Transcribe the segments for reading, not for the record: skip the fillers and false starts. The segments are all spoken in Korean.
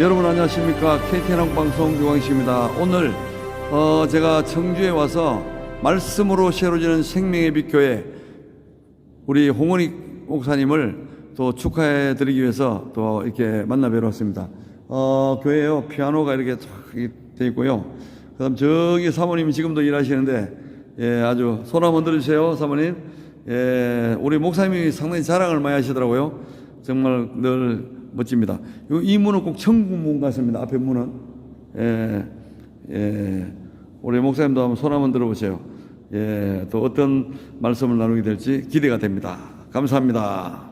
여러분 안녕하십니까. KTN방송 유광식입니다. 오늘 제가 청주에 와서 말씀으로 새로지는 생명의 빛 교회 우리 홍원익 목사님을 또 축하해 드리기 위해서 또 이렇게 만나 뵈러 왔습니다. 교회에요 피아노가 이렇게 돼 있고요. 그다음 저기 사모님이 지금도 일하시는데 아주 손 한번 들어주세요. 사모님. 우리 목사님이 상당히 자랑을 많이 하시더라고요. 정말 늘 멋집니다. 이 문은 꼭 천국문 같습니다. 앞에 문은. 우리 목사님도 한번 손 한번 들어보세요. 또 어떤 말씀을 나누게 될지 기대가 됩니다. 감사합니다.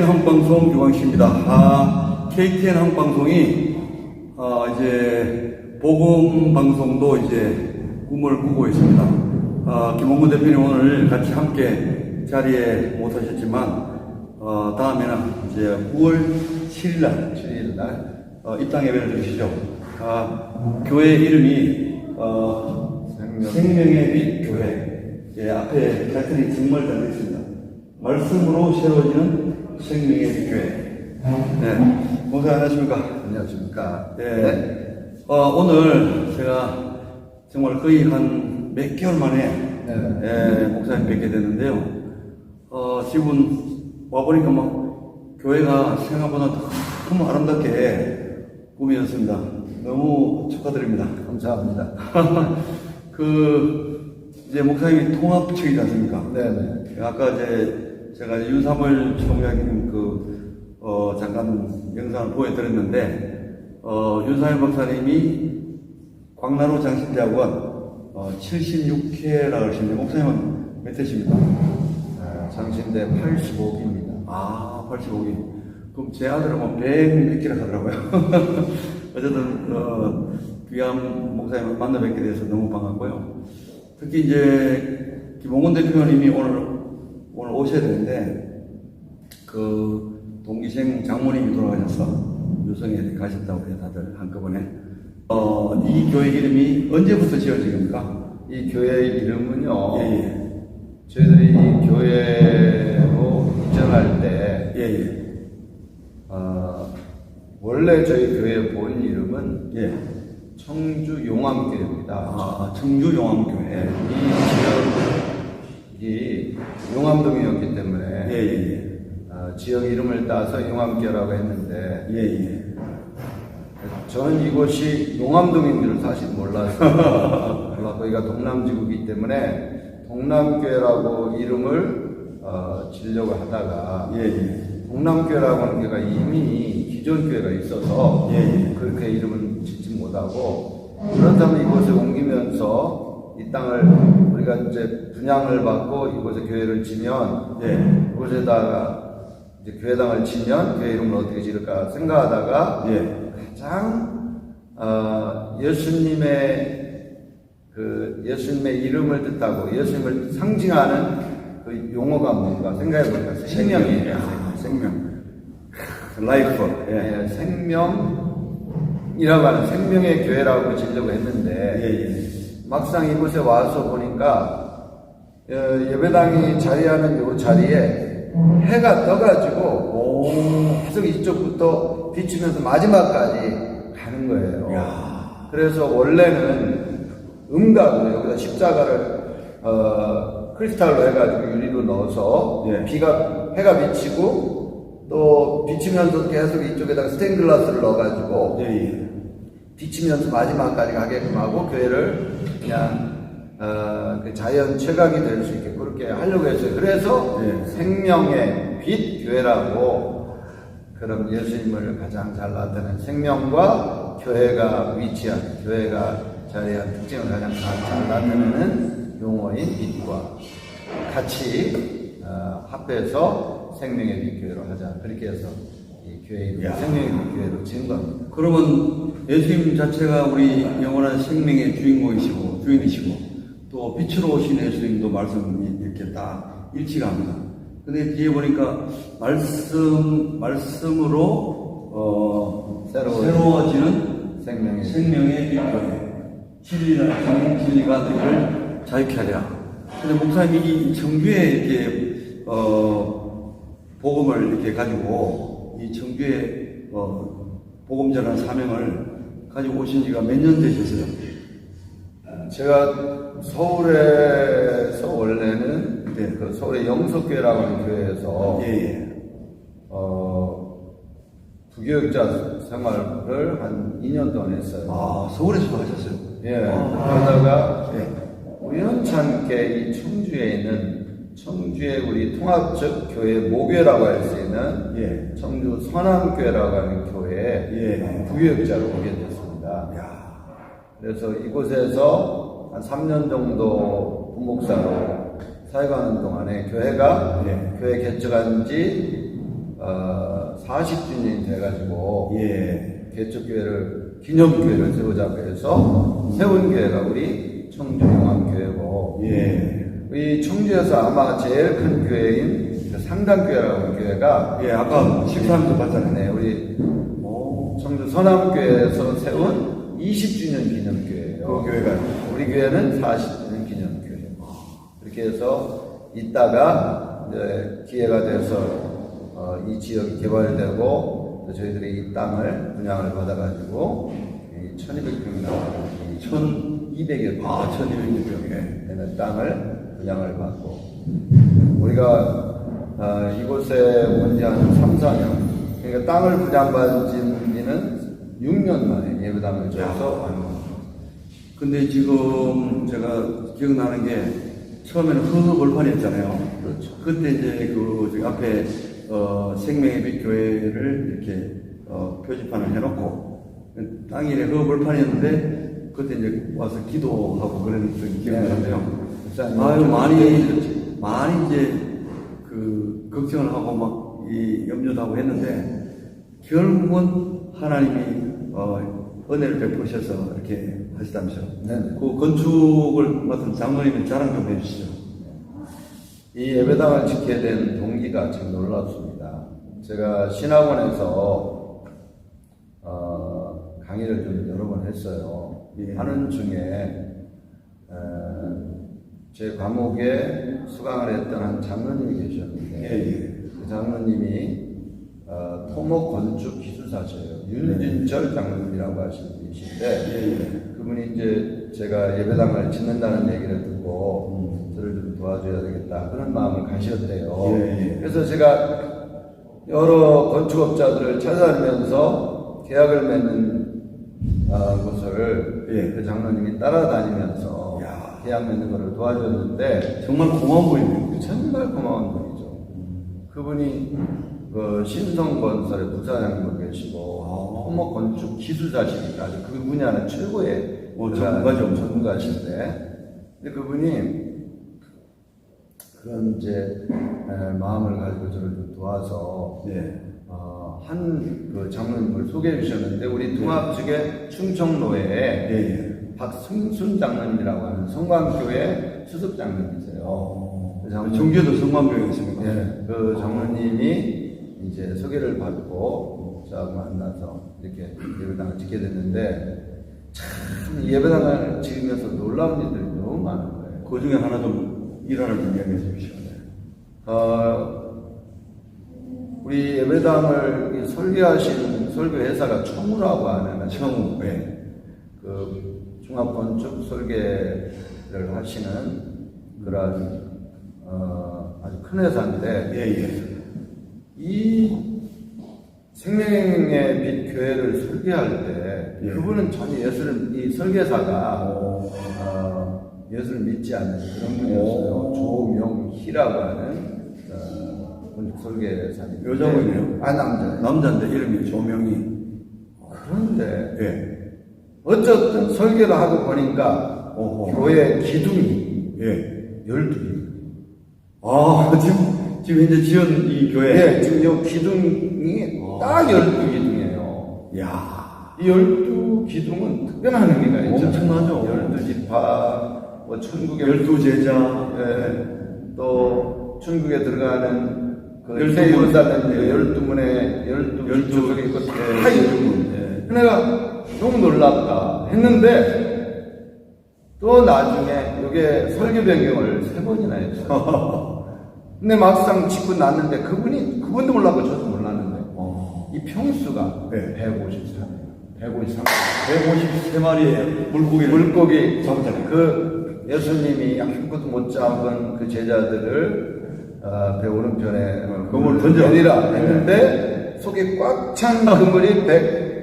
한방송 유광식입니다. KTN 한방송이 이제 복음 방송도 이제 꿈을 꾸고 있습니다. 김홍근 대표님 오늘 같이 함께 자리에 못 하셨지만 다음에는 이제 9월 7일 이 땅 예배를 드리시죠. 교회 이름이 생명의 빛 교회. 앞에 타이틀이 정말 잘 되어 있습니다. 말씀으로 새로지는 생명의 빛 교회. 목사님 안녕하십니까? 안녕하십니까? 오늘 제가 정말 거의 한 몇 개월 만에 목사님 뵙게 됐는데요. 지금 와보니까 막 교회가 생각보다 너무 아름답게 꾸며졌습니다. 너무 축하드립니다. 감사합니다. 이제 목사님이 통합측이지 않습니까? 네네. 아까 제가 윤사무엘 총장님 잠깐 영상을 보여드렸는데, 윤사무엘 박사님이 광나루 장신대학원 76회라고 하시는데, 목사님은 몇 회십니까? 장신대 85기입니다. 85기. 그럼 제 아들은 뭐 100몇 개라 하더라고요. 어쨌든, 귀한 목사님을 만나 뵙게 돼서 너무 반갑고요. 특히 이제, 김홍근 대표님이 오늘 오셔야 되는데, 동기생 장모님이 돌아가셔서 유성에 가셨다고 해요, 다들 한꺼번에. 이 교회 이름이 언제부터 지어진 겁니까? 이 교회 이름은요, 저희들이 이 교회로 이전할 때, 원래 저희 교회 본 이름은 청주 용암교회입니다. 청주 용암교회. 이 지역이 용암동이었기 때문에 지역 이름을 따서 용암교라고 했는데 저는 이곳이 용암동인 줄 사실 몰라서 거기가 동남지구이기 때문에 동남교회라고 이름을 지으려고 하다가 동남교회라고 하는 교회가 이미 기존 교회가 있어서 그렇게 이름을 짓지 못하고, 그렇다면 이곳에 옮기면서 이 땅을 우리가 이제 분양을 받고 이곳에 교회를 지면 이곳에다가 이제 교회당을 지면 교회 이름을 어떻게 지을까 생각하다가 가장 예수님의 이름을 뜻하고 예수님을 상징하는 그 용어가 뭔가 생각해 보니까 생명이에요. 생명. 라이프. 생명이라고 하는 생명의 교회라고 지으려고 했는데 막상 이곳에 와서 보니까 예배당이 자리하는 이 자리에 해가 떠가지고 계속 이쪽부터 비추면서 마지막까지 가는 거예요. 그래서 원래는 음각으로 여기다 십자가를 크리스탈로 해가지고 유리로 넣어서 해가 비치고 또 비치면서 계속 이쪽에다가 스테인글라스를 넣어가지고 비치면서 마지막까지 가게끔 하고 교회를 그냥 그 자연 최강이 될 수 있게 그렇게 하려고 했어요. 그래서 생명의 빛 교회라고, 그럼 예수님을 가장 잘 나타내는 생명과 교회가 위치한, 교회가 자리한 특징을 가장 잘 나타내는 용어인 빛과 같이 합해서 생명의 빛 교회로 하자. 그렇게 해서 이 교회 이름 생명의 빛 교회로 지은 겁니다. 그러면 예수님 자체가 우리 영원한 생명의 주인이시고 또 빛으로 오신 예수님도 말씀이 이렇게 다 일치가 합니다. 근데 뒤에 보니까 말씀으로 새로워지는 생명의 빛교회, 진리가 너희를 자유케 하리라. 근데 목사님이 이 청주에 이렇게 복음을 이렇게 가지고 이 청주에 복음 전한 사명을 가지고 오신 지가 몇 년 되셨어요? 제가 서울에서 원래는 그 서울의 영석교회라고 하는 교회에서 부교육자 생활을 한 2년 동안 했어요. 서울에서 하셨어요? 그러다가 우연찮게 이 청주에 있는 청주의 우리 통합적 교회 모교회라고 할 수 있는 청주 선암교회라고 하는 교회에 부교육자로 오게 됐습니다. 그래서 이곳에서 한 3년 정도 부목사로 사역하는 동안에 교회가 교회 개척한 지 40주년이 돼가지고 개척교회를 기념교회를 세우자고 해서 세운 교회가 우리 청주 용암교회고 이 청주에서 아마 제일 큰 교회인 상당교회라고 하는 교회가 아까 식사하면서 봤잖아요. 우리 청주 선암교회에서 세운 20주년 기념교회예요. 그 교회가 우리 교회는 40주년 기념교회. 이렇게 해서 있다가 이제 기회가 돼서 이 지역이 개발되고 저희들이 이 땅을 분양을 받아가지고 1,200평이나 1,200여 평, 1,200평 되는 땅을 분양을 받고 우리가 이곳에 온 지 한 3, 4년, 그러니까 땅을 분양받은 지는 6년 만에 예배당을 줘서. 근데 지금 제가 기억나는 게 처음에는 흙벌판이었잖아요. 그렇죠. 그때 이제 저기 앞에 생명의 빛 교회를 이렇게 표지판을 해놓고 땅이 흙벌판이었는데 그때 이제 와서 기도하고 그런 기억이 나는데요. 아유 많이 이제 그 걱정을 하고 막 이 염려도 하고 했는데 결국은 하나님이 은혜를 베푸셔서 이렇게 하시다면서요. 그 건축을 맡은 장로님의 자랑 좀 해주시죠. 이 예배당을 짓게 된 동기가 참 놀랍습니다. 제가 신학원에서 강의를 좀 여러 번 했어요. 하는 중에 제 과목에 수강을 했던 한 장로님이 계셨는데 그 장로님이 토목 건축 기술사셔요. 윤진철 장로님이라고 하시는 분이신데 그분이 이제 제가 예배당을 짓는다는 얘기를 듣고 저를 좀 도와줘야 되겠다 그런 마음을 가셨대요. 그래서 제가 여러 건축업자들을 찾아다니면서 계약을 맺는 곳을 그 장로님이 따라다니면서 대학 맺는 거를 도와줬는데 정말 고마운 분이네요. 정말 고마운 분이죠. 그분이 그 신성건설의 부사장님도 계시고 토목 건축 기술자시니까 아주 그 분야는 최고의 전문가죠. 전문가신데 근데 그분이 그런 이제 마음을 가지고 저를 좀 도와서 네. 한 그 장로님을 소개해 주셨는데 우리 통합 측의 충청로에 예. 박승순 장로님이라고 하는 성광교회 수석 장로님이세요. 그 장로님, 정교도 성광교회 있습니까? 예, 그 장로님이 이제 소개를 받고 저하고 만나서 이렇게 예배당을 짓게 됐는데 참 예배당을 지으면서 놀라운 일들이 너무 많은 거예요. 그 중에 하나 좀 일화를 좀 이야기해 주시면 돼요. 우리 예배당을 설계하신 설계회사가 청우라고 하는 청우, 네. 그 종합건축 설계를 하시는 그런 아주 큰 회사인데 이 생명의 빛 교회를 설계할 때 그분은 전혀 이 설계사가 예수를 믿지 않는 그런 분이었어요. 조명희라고 하는 설계사님. 여자분이에요? 남자예요. 남자인데 이름이 조명희. 그런데 어쨌든 설계를 하고 보니까 교회 기둥이 12개. 지금 현재 지은 이 교회. 네, 지금 이 기둥이 딱 12기둥이에요. 이야. 이 12기둥은 특별한 의미가 있죠. 엄청나죠. 12지파, 뭐 천국의 12제자. 또 천국에 들어가는 그 12 예루살렘 12문에 12주석이 있고 다 12문. 내가 너무 놀랍다 했는데 또 나중에 이게 설계 변경을 3번이나 했어요. 근데 막상 짓고 났는데 그분도 몰랐고 저도 몰랐는데 이 평수가 153이에요. 153마리의 물고기 잡았잖아요. 그 예수님이 아무것도 못 잡은 그 제자들을 배 오른편에 그물을 던져라 했는데 속에 꽉 찬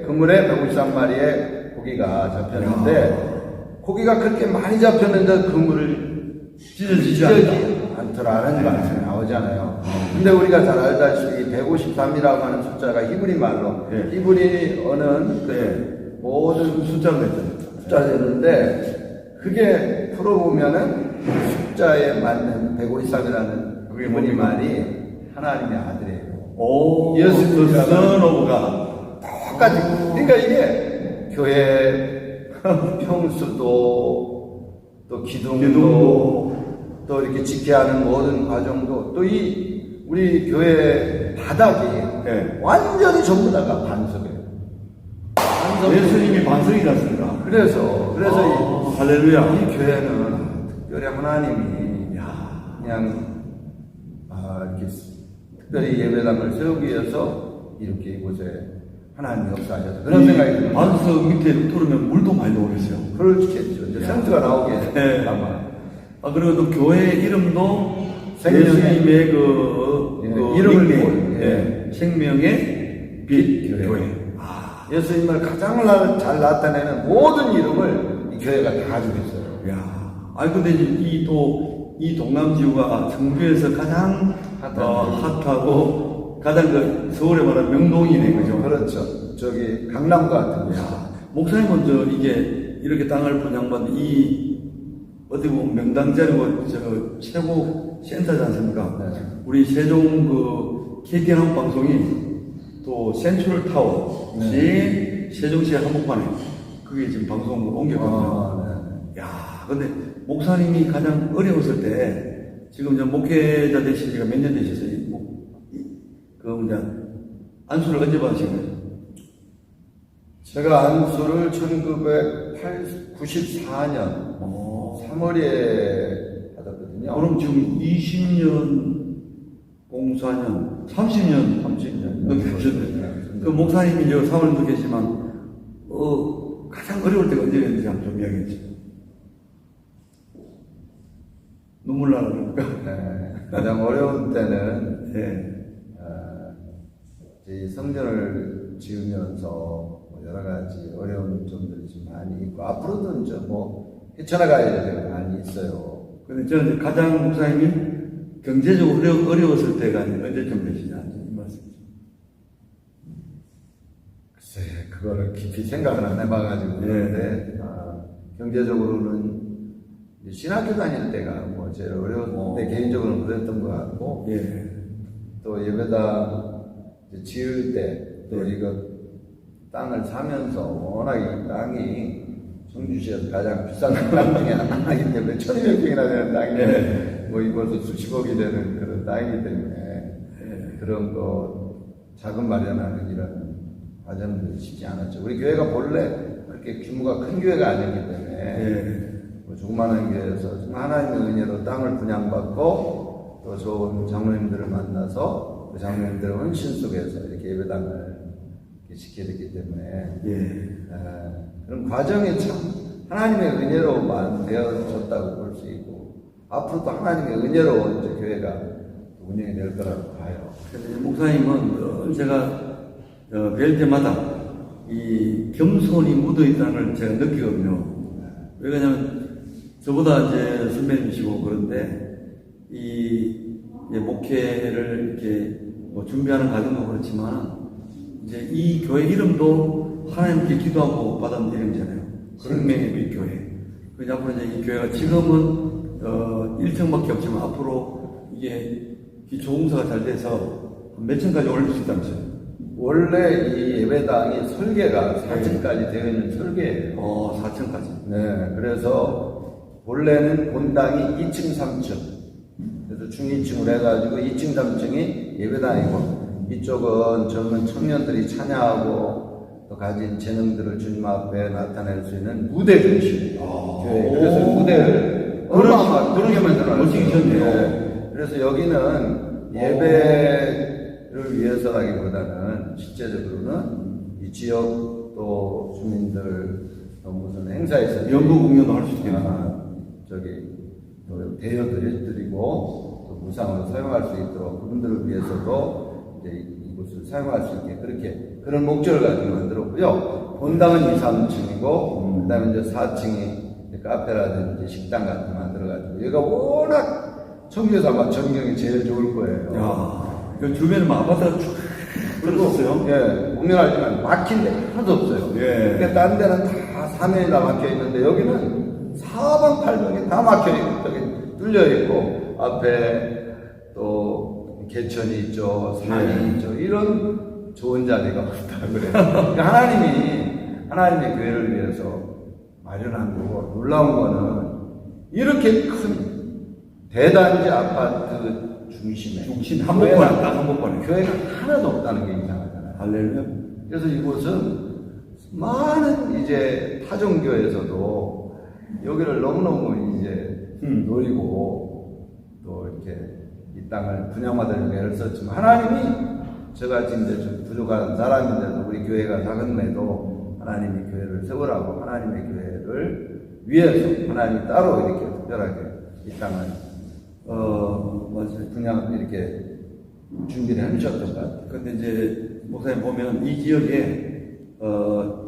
그물에 153마리의 고기가 잡혔는데 고기가 그렇게 많이 잡혔는데 그물을 찢어지지 않더라는 말씀이 나오잖아요. 근데 우리가 잘 알다시피 153이라고 하는 숫자가 히브리 말로 히브리어는 그 모든 숫자들인데 그게 풀어보면은 숫자에 맞는 153이라는 히브리 말이 하나님의 아들이에요. 예수님이라는 오브가 똑같이. 그러니까 이게 교회 평수도 또 기둥도 또 이렇게 지켜야 하는 모든 과정도 또 이 우리 교회 바닥이 완전히 전부 다가 반석이에요. 예수님이 반석이 같습니다. 그래서 할렐루야. 이 교회는 특별히 하나님이 그냥 이렇게 특별히 예배당을 세우기 위해서 이렇게 이곳에 하나님 역사하셔서 그런 생각이 듭니다. 반석 밑에 뚫으면 물도 많이 나오겠어요. 그렇겠죠. 이제 생수가 나오게 아마. 그리고 또 교회 이름도 생명의 예수님의 이름을 생명의 빛 교회. 예수님을 가장 잘 나타내는 모든 이름을 이 교회가 다 가지고 있어요. 근데 이 동남지구가 청주에서 가장 핫하고 가장 그 서울에 말하는 명동이네, 그죠? 그렇죠. 저기 강남과 같은 거. 목사님은 이게 이렇게 땅을 분양받는 어떻게 보면 명당자리고 최고 센터지 않습니까? 우리 세종 KTN 방송이 또 센트럴 타워, 세종시의 한복판에 그게 지금 방송으로 옮겼거든요. 근데 목사님이 가장 어려웠을 때 지금 이제 목회자 되신 지가 몇 년 되셨어요? 안수를 언제 받으신 거예요? 제가 안수를 1994년 3월에 받았거든요. 그럼 지금 20년, 04년, 30년 넘게 하셨네. 그 목사님이 이제 4월도 계시지만, 가장 어려울 때가 언제였는지 좀 이야기해 주세요. 눈물 나라 그러니까. 가장 어려운 때는, 이 성전을 지으면서 여러 가지 어려운 점들이 좀 많이 있고, 앞으로도 이제 헤쳐나가야 될 때가 많이 있어요. 근데 저는 가장 목사님이 경제적으로 어려웠을 때가 언제쯤 되시냐, 이 말씀이죠. 글쎄, 그거를 깊이 생각을 안 해봐가지고 그런데, 경제적으로는 이제 신학교 다닐 때가 뭐 제일 어려웠는데, 개인적으로는 그랬던 것 같고, 예. 또 예배당 이제 지을 때, 또 이거 땅을 사면서 워낙 이 땅이 청주시에서 가장 비싼 땅 중에 하나이기 때문에 1200평이나 되는 땅인데 뭐 이것도 수십억이 되는 그런 땅이기 때문에 그런 거 자금 마련하는 이런 과정들이 쉽지 않았죠. 우리 교회가 본래 그렇게 규모가 큰 교회가 아니기 때문에 뭐 조그마한 교회에서 하나님의 은혜로 땅을 분양받고 또 좋은 장로님들을 만나서 그 장로님들의 헌신 속에서 이렇게 예배당을 지켜야 되기 때문에 그런 과정이 참 하나님의 은혜로만 되어졌다고 볼 수 있고 앞으로도 하나님의 은혜로 이제 교회가 운영이 될 거라고 봐요. 그래서 목사님은 제가 뵐 때마다 이 겸손이 묻어 있다는 걸 제가 느끼거든요. 왜냐하면 저보다 이제 선배님이시고 그런데 이 목회를 이렇게 뭐 준비하는 과정도 그렇지만 이제 이 교회 이름도 하나님께 기도하고 받은 이름이잖아요. 생명의 빛 교회. 그래서 앞으로 이제 이 교회가 지금은 1층밖에 없지만 앞으로 이게 기초공사가 잘 돼서 몇 층까지 올릴 수 있다면서요? 원래 이 예배당이 설계가 4층까지 되어 있는 설계예요. 4층까지. 네, 그래서 본래는 본당이 2층, 3층. 그래서 중2층으로 해가지고 2층, 3층이 예배당이고 이쪽은 젊은 청년들이 찬양하고 또 가진 재능들을 주님 앞에 나타낼 수 있는 무대 중심. 그래서 무대를 그런 게 만들어놨어요. 네. 그래서 여기는 예배를 위해서라기보다는 실제적으로는 이 지역 또 주민들 무슨 행사에서 연구 공연도 할 수 있겠네요. 또 대여를 드리고 또 무상으로 사용할 수 있도록 그분들을 위해서도 이제 이곳을 사용할 수 있게 그렇게 그런 목적을 가지고 만들었고요. 본당은 2, 3층이고 그다음에 이제 4층이 카페라든지 식당 같은 거 만들어가지고 여기가 워낙 청주에서 아마 전경이 제일 좋을 거예요. 야, 그 주변에 아파트가 쭉 들어섰어요. 예, 공연하지만 막힌 데 하나도 없어요. 그러니까 딴 데는 다 사면이나 막혀 있는데 여기는 사방팔방에 다 막혀 있고 저기 뚫려 있고 앞에 또 개천이 있죠, 산이 있죠. 이런 좋은 자리가 없다 그래요. 그러니까 하나님의 교회를 위해서 마련한 거고 놀라운 거는 이렇게 큰 대단지 아파트 중심에 한복판에 교회가 하나도 없다는 게 이상하잖아요. 할렐루야. 그래서 이곳은 많은 이제 타종교에서도 여기를 너무너무 이제 노리고 또 이렇게 이 땅을 분양받으려고 애를 썼지만 하나님이 저같이 이제 좀 부족한 사람인데도 우리 교회가 작은데도 하나님이 교회를 세우라고 하나님의 교회를 위해서 하나님이 따로 이렇게 특별하게 이 땅을 맞아요. 그냥 이렇게 준비를 해주셨던 것 같아요. 근데 이제 목사님 보면 이 지역에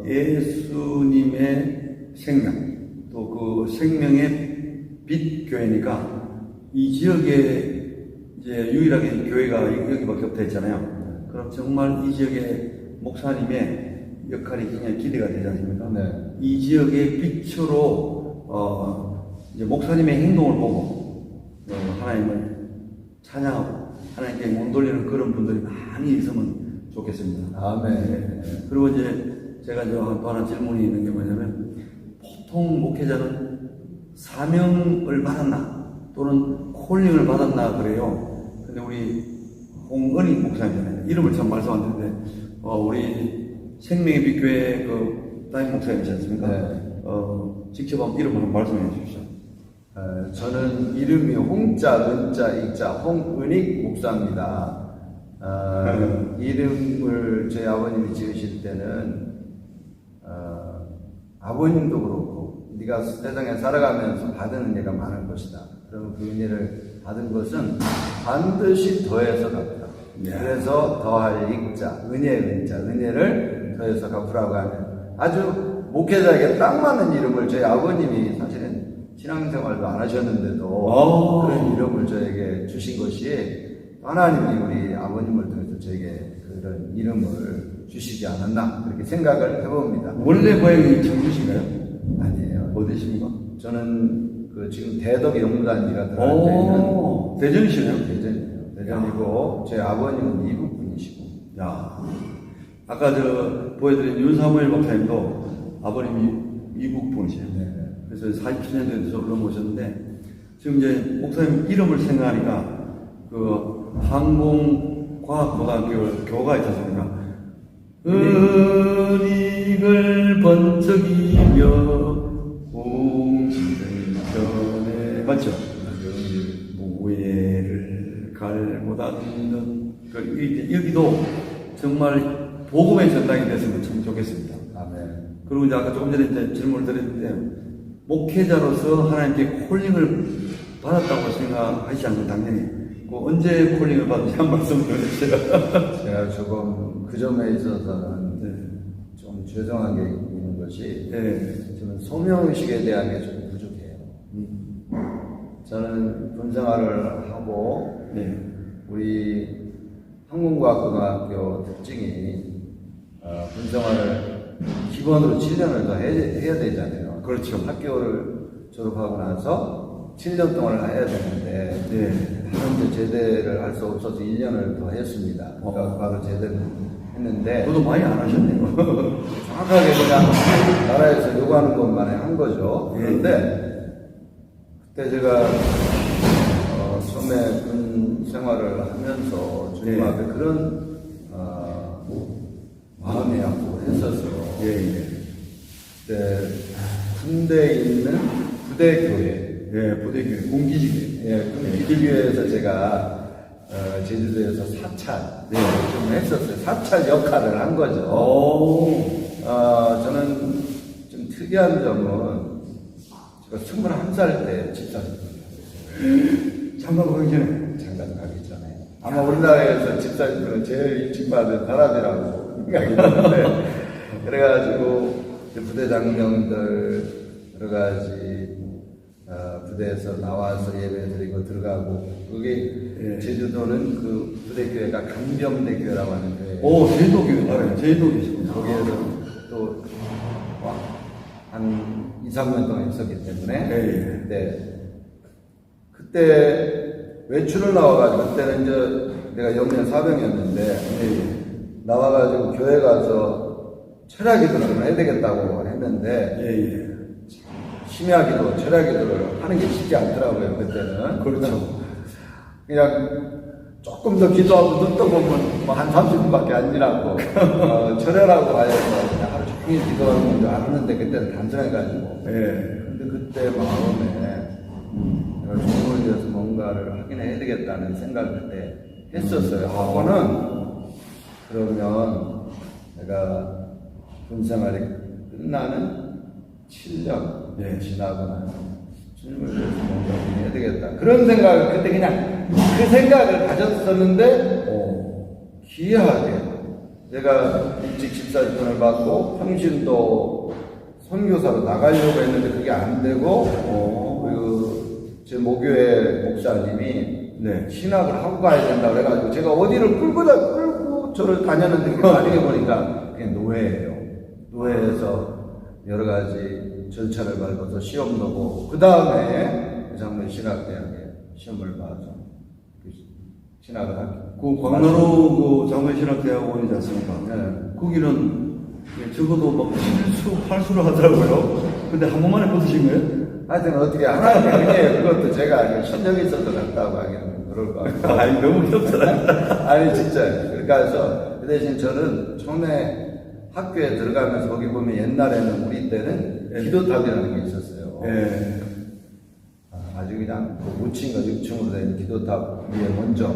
예수님의 생명 또 그 생명의 빛 교회니까 이 지역에 이제 유일하게 교회가 여기밖에 없다 했잖아요. 그럼 정말 이 지역의 목사님의 역할이 굉장히 기대가 되지 않습니까? 네. 이 지역의 빛으로 이제 목사님의 행동을 보고 하나님을 찬양하고 하나님께 몸 돌리는 그런 분들이 많이 있으면 좋겠습니다. 아멘. 네. 그리고 이제 제가 또 하나 질문이 있는 게 뭐냐면 보통 목회자는 사명을 받았나 또는 콜링을 받았나 그래요. 근데 우리 홍은희 목사님이잖아요. 이름을 참 말씀 안 드는데 우리 생명의 빛교회 그 담임 목사님이지 않습니까? 네. 직접 한번 이름 한번 말씀해 주십시오. 저는 이름이 홍자, 은자, 익자, 홍은익 목사입니다. 이름을 저희 아버님이 지으실 때는 아버님도 그렇고 네가 세상에 살아가면서 받은 은혜가 많을 것이다. 그러면 그 은혜를 받은 것은 반드시 더해서 갚으라. 그래서 더할 익자, 은혜를 더해서 갚으라고 하는 아주 목회자에게 딱 맞는 이름을 저희 아버님이 사실은 신앙생활도 안 하셨는데도 오. 그런 이름을 저에게 주신 것이 하나님이 우리 아버님을 통해서 저에게 그런 이름을 주시지 않았나 그렇게 생각을 해봅니다. 원래 고향이 청주신가요? 아니에요. 어디십니까? 저는 그 지금 대덕 영무단지가 들어갈 때 있는 대전이시네요? 대전이에요. 대전이고 제 아버님은 이북 분이시고. 야, 아까 저 보여드린 윤사무엘 목사님도 아버님이 이북 분이세요. 네. 그래서 47년 전에 저로 모셨는데 지금 이제 목사님 이름을 생각하니까 그 항공과학고등학교 교가 있지 않습니까? 은익을 번쩍이며 웅신전에 맞죠? 무예를 갈못 않는 여기도 정말 복음의 전당이 됐으면 참 좋겠습니다. 아멘. 그리고 이제 아까 조금 전에 이제 질문을 드렸는데 목회자로서 하나님께 콜링을 받았다고 생각하시지 않고 당연히 그 언제 콜링을 받은지 한 말씀 좀 해주세요. 제가 조금 그 점에 있어서는 네. 좀 죄송한 게 있는 것이 네. 저는 소명의식에 대한 게 좀 부족해요. 저는 군생활을 하고 네. 우리 항공과학고등학교 특징이 군생활을 기본으로 7년을 더 해야 되잖아요. 그렇죠. 학교를 졸업하고 나서 7년 동안 해야 되는데 네. 현재 제대를 할 수 없어서 1년을 더 했습니다. 그러니까 바로 제대를 했는데 저도 많이 안 하셨네요. 정확하게 그냥 나라에서 요구하는 것만 한 거죠. 그런데 그때 제가 처음에 군 생활을 하면서 주님 네. 앞에 그런 마음이 아프고 했었어요. 예. 그때 군대에 있는 부대교회 예, 부대교회, 공기지교회. 예, 기도교회에서 제가 제주도에서 사찰 좀 했었어요. 사찰 역할을 한 거죠. 저는 좀 특이한 점은 제가 21살 때 집사직을 장가 가기 전에. 장관 가기 전에 아마 우리나라에서 집사직을 제일 일찍 받은 사람이라고 생각이 드는데 그래가지고 부대장병들 여러 가지 부대에서 나와서 예배 드리고 들어가고 거기 제주도는 그 부대교회가 강병대교회라고 하는 교회. 오, 제주도교회 알아요. 제주도교시구나. 거기에서 또 한 2, 3년 동안 있었기 때문에 그때 외출을 나와가지고 그때는 이제 내가 영년 사병이었는데 나와가지고 교회 가서 철야기도를 해야 되겠다고 했는데 심야기도, 철야기도를 하는 게 쉽지 않더라고요, 그때는. 그렇죠. 그냥 조금 더 기도하고 눈 떠보면 뭐 한 30분밖에 안 지나고, 철야라고 하여서 그냥 하루 종일 기도하는 줄 알았는데 그때는 단순해가지고. 근데 그때 마음에 내가 주님을 위해서 뭔가를 하긴 해야 되겠다는 생각을 그때 했었어요. 하고는 그러면 내가 군생활이 끝나는 7년 지나고 나서 주님을 위해서 뭔가 해야 되겠다. 그런 생각을 그때 그냥 그 생각을 가졌었는데 기이하게 내가 일찍 집사직분을 받고 평신도 선교사로 나가려고 했는데 그게 안 되고 제 모교회 목사님이 신학을 하고 가야 된다고 그래가지고 제가 어디를 끌고 저를 다녔는데 나중에 보니까 그게 노예예요. 노예에서 여러 가지 절차를 밟아서 시험 보고 그 다음에 장로 신학대학에 시험을 봐서 신학을 하게. 그 광나루 그 장로신학대학원이지 않습니까? 거기는 적어도 막 7수, 8수를 하더라고요. 근데 한 번만에 붙으신 거예요? 하여튼 어떻게 하나님의 은혜에 그것도 제가 신경이 있어서 갔다고 하기는 그럴 것 같고. 아니, 너무 귀엽잖아요. 아니, 진짜. 그래서 그 대신 저는 처음에 학교에 들어가면서 거기 보면 옛날에는 우리 때는 기도탑이라는 게 있었어요. 아주 그냥 그 5층과 6층으로 된 기도탑 위에 먼저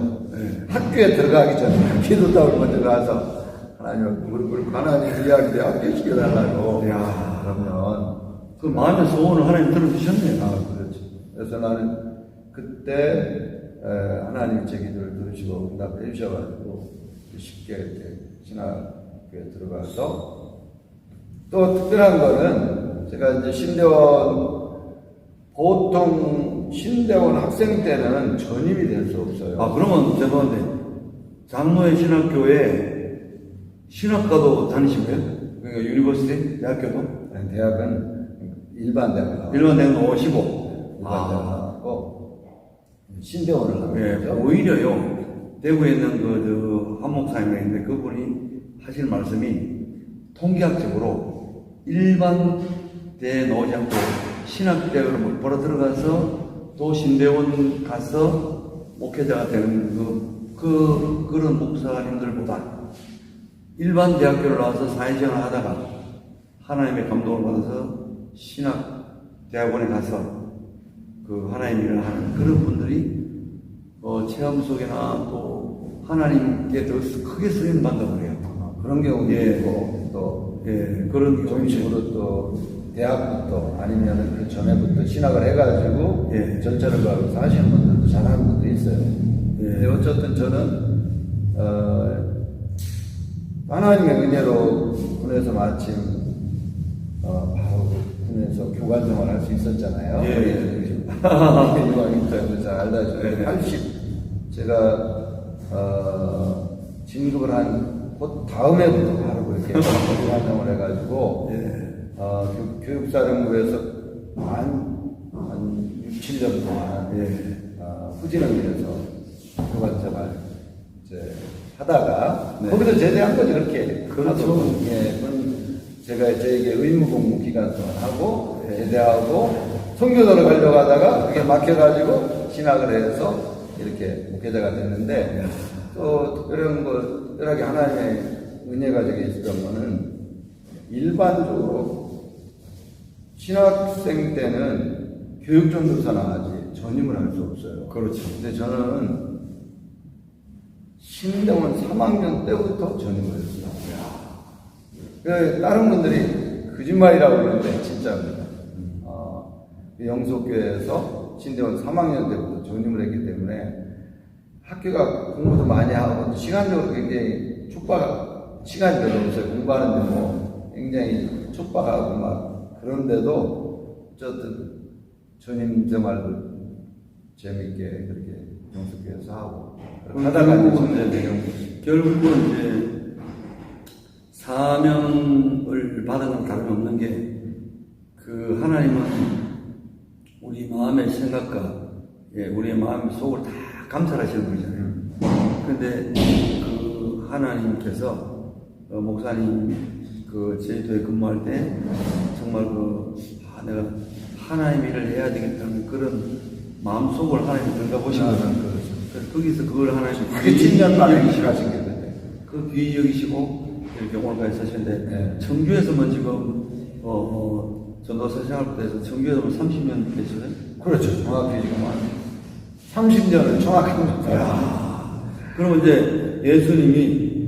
학교에 들어가기 전에 기도탑을 먼저 가서 하나님 무릎 꿇고 하나님 이야기를 합격시켜달라고. 그러면 그 마음의 소원을 하나님 들어주셨네요. 그렇지. 그래서 나는 그때 하나님 제 기도를 들으시고 응답해 주셔가지고 쉽게 이렇게 신학교에 들어가서 또 특별한 거는 제가 이제 신대원 보통 신대원 학생 때는 전임이 될 수 없어요. 아, 그러면 죄송한데, 장로의 신학교에 신학과도 다니신 거예요? 그러니까 유니버시티? 대학교도? 아니, 대학은 일반 대학을 나왔고, 일반 대학은 오시고. 일반 대학을 나왔고, 신대원을 나온 예, 거죠. 오히려요, 대구에 있는 한 목사님이 있는데 그분이 하실 말씀이 통계학적으로 일반 대에 나오지 않고 신학대학을 못 벌어 들어가서 또 신대원 가서 목회자가 되는 그런 목사님들보다 일반 대학교를 나와서 사회생활을 하다가 하나님의 감동을 받아서 신학대학원에 가서 그 하나님 일을 하는 그런 분들이 체험 속에나 또 하나님께 더 크게 쓰임 받는다고 그래요. 그런 경우도 예. 있고, 또, 그런 좋은 식으로 또, 대학부터 아니면 그 전에부터 신학을 해가지고, 예. 절차를 밟아서 하시는 분들도 잘하는 분도 있어요. 예. 근데 어쨌든 저는, 하나님의 은혜로 군에서 마침, 바로 군에서 교관 생활을 할 수 있었잖아요. 예. 유학인터에서 잘 알다시피 80, 제가, 진급을 한 곧 다음해부터 바로 그렇게 교관생활을 해가지고, 교육사령부에서 한 6, 7년 동안 후진을 위해서 교관생활 이제 하다가 거기서 제대한 거지 그렇게. 그렇죠. 그건 제가 저에게 의무복무 기간 동안 하고 제대하고 선교도를 가려고 하다가 그게 막혀가지고 신학을 해서 이렇게 목회자가 됐는데 또 특별하게 하나님의 은혜가 저게 있었던 거는 일반적으로 신학생 때는 교육전도사나 하지 전임을 할 수 없어요. 그렇죠. 근데 저는 신대원 3학년 때부터 전임을 했어요. 다른 분들이 거짓말이라고 그러는데 진짜입니다. 영속교회에서 신대원 3학년 때부터 전임을 했기 때문에 학교가 공부도 많이 하고 시간적으로 굉장히 시간이 별로 없어요. 공부하는데 뭐 굉장히 촉박하고 막 그런데도 어쨌든 전임 생활도 재밌게 그렇게 영속교회에서 하고 하다가 결국은 이제 사명을 받은 건 다름없는 게 그 하나님은 우리 마음의 생각과 우리의 마음 속을 다 감찰하시는 거잖아요. 그런데 그 하나님께서 목사님 그 제주도에 근무할 때 정말 내가 하나님 일을 해야 되겠다는 그런 마음 속을 하나님이 들어가 보신 거잖아요. 그래서 거기서 그걸 하나님 그게 7년 만에 하신 게 그 귀히 여기시고 이렇게 오늘까지 사시는데 네. 청주에서만 지금 전도사 생활부터 해서 청주에서만 30년 되시네. 그렇죠. 정확히 지금 한 30년을 정확합니다. 그러면 이제 예수님이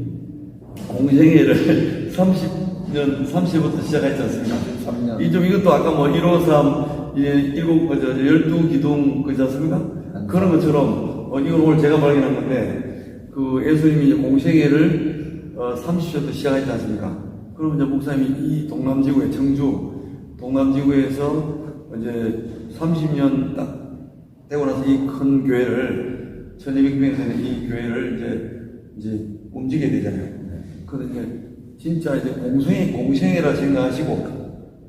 공생애를 30부터 시작했지 않습니까? 3년. 이것도 아까 뭐 153, 12기둥 그지 않습니까? 그런 것처럼, 이건 오늘 제가 발견한 건데, 그 예수님이 이제 공생애를 30부터 시작했지 않습니까? 그러면 이제 목사님이 이 동남지구에, 청주, 동남지구에서 이제 30년 딱 되고 나서 이 큰 교회를, 1200명 되는 이 교회를 이제 움직이게 되잖아요. 그래서 이제 진짜 이제 공생애라 생각하시고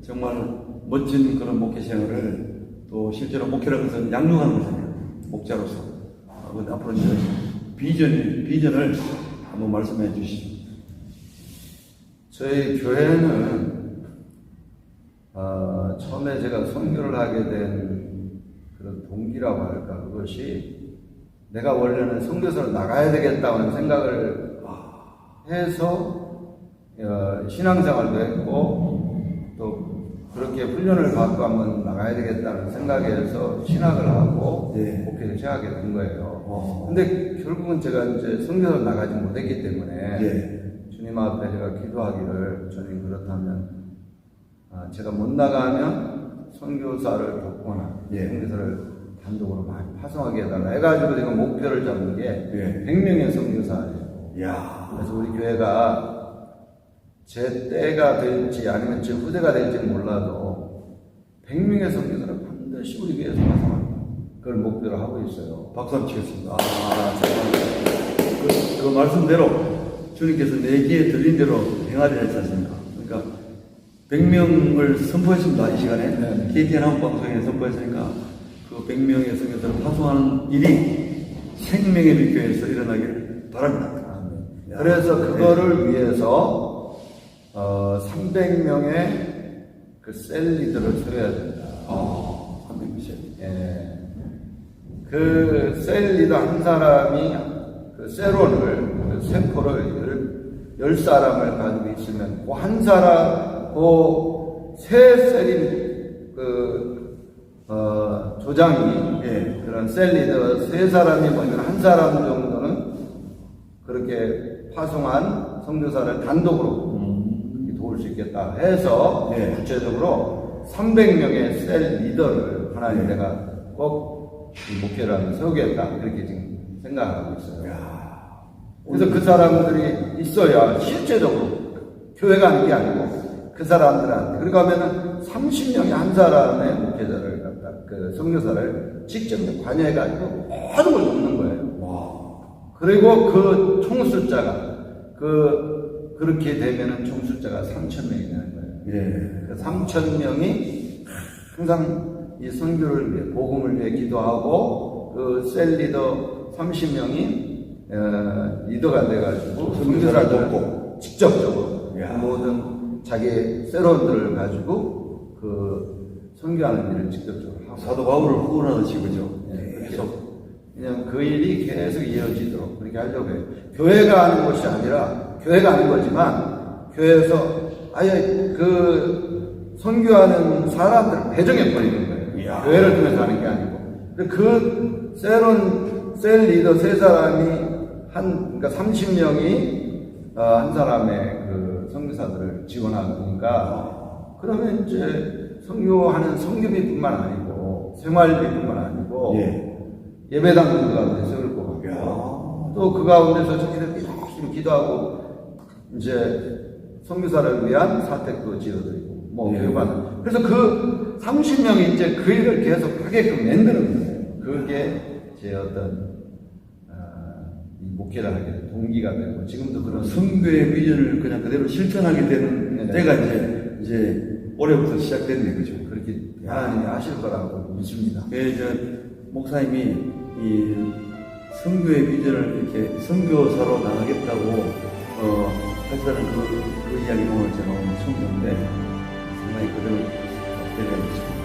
정말 멋진 그런 목회 생활을 또 실제로 목회라는 것은 양육하는 거잖아요. 목자로서. 근데 앞으로 이제 비전을 한번 말씀해 주시죠. 저희 교회는 처음에 제가 선교를 하게 된 그런 동기라고 할까, 그것이 내가 원래는 선교사로 나가야 되겠다는 생각을 해서 신앙생활도 했고 또 그렇게 훈련을 받고 한번 나가야 되겠다는 생각에서 신학을 하고 목회를 시작하게 된 거예요. 근데 결국은 제가 이제 선교사로 나가지 못했기 때문에 주님 앞에 제가 기도하기를 주님 그렇다면 제가 못 나가면 선교사를 돕거나 선교사를 단독으로 많이 파송하게 해달라 해가지고 제가 목표를 잡은 게 100명의 선교사예요. 그래서 우리 교회가 제 때가 될지 아니면 제 후대가 될지 몰라도 100명의 선교사를 시골이 교회에서 활성화합니다. 그걸 목표로 하고 있어요. 박수 한번 치겠습니다. 그 말씀대로 주님께서 내기에 들린 대로 행하리라 했지 않습니까? 그러니까 100명을 선포했습니다. 이 시간에. 네. KTN 한국방송에 선포했으니까 그 100명의 성교사를 파송하는 일이 생명의 빛교회에서 일어나길 바랍니다. 그래서 그거를 위해서 300명의 그 셀 리더를 세워야 된다. 300명 셀. 예. 그 셀 리더 한 사람이 그 세론을, 그 세포를 10사람을 가지고 있으면 그 한 사람, 세 셀인 조장이, 예. 그런 셀 리더 3사람이 모이면 한 사람 정도는 그렇게 파송한 선교사를 단독으로 도울 수 있겠다 해서 예. 구체적으로 300명의 셀 리더를 하나님 내가 꼭 이 목표를 하면 세우겠다 이렇게 지금 생각하고 있어요. 그래서 그 사람들이 있어야 실제적으로 교회가 하는 게 아니고 그 사람들한테 그러니까 하면은 30명이 한 사람의 목회자를 갖다 그 선교사를 직접 관여해가지고 모든 걸 돕는 거예요. 그리고 그 총 숫자가 그렇게 되면은 총 숫자가 3,000명이 되는 거예요. 예. 3,000명이 항상 이 선교를 위해 복음을 위해 기도하고 그 셀 리더 30명이 리더가 돼가지고 선교사를 돕고 직접적으로 모든 자기 세론들을 가지고 그 선교하는 일을 직접적으로 하고 사도 바울을 후원하듯이 그죠? 계속 그냥 그 일이 계속 이어지도록 그렇게 하려고 해요. 교회가 하는 것이 아니라 교회가 하는 거지만 교회에서 아예 그 선교하는 사람들을 배정해 버리는 거예요. 교회를 통해서 하는 게 아니고. 그 셀 리더 3사람이 그러니까 30명이 한 사람의 그 선교사들을 지원하니까 그러면 이제 선교하는 선교비뿐만 아니고 생활비뿐만 아니고 예배당도 그 가운데 세울 것 같고 또 그 가운데서 자기들끼리 열심히 기도하고 이제 선교사를 위한 사택도 지어드리고 교육하는 그래서 그 30명이 이제 그 일을 계속 하게끔 만드는 거예요. 그게 제 어떤 이 목회를 하게 된 동기가 되고 지금도 그런 선교의 비전을 그냥 그대로 실천하게 되는 때가 이제 올해부터 시작됐네, 그죠? 그렇게 하나님이 하실 거라고 믿습니다. 목사님이 이 선교의 비전을 이렇게 선교사로 나가겠다고 하시다는 그 이야기를 오늘 제가 오늘 처음 듣는데 상당히 그대로 기대되고 있습니다.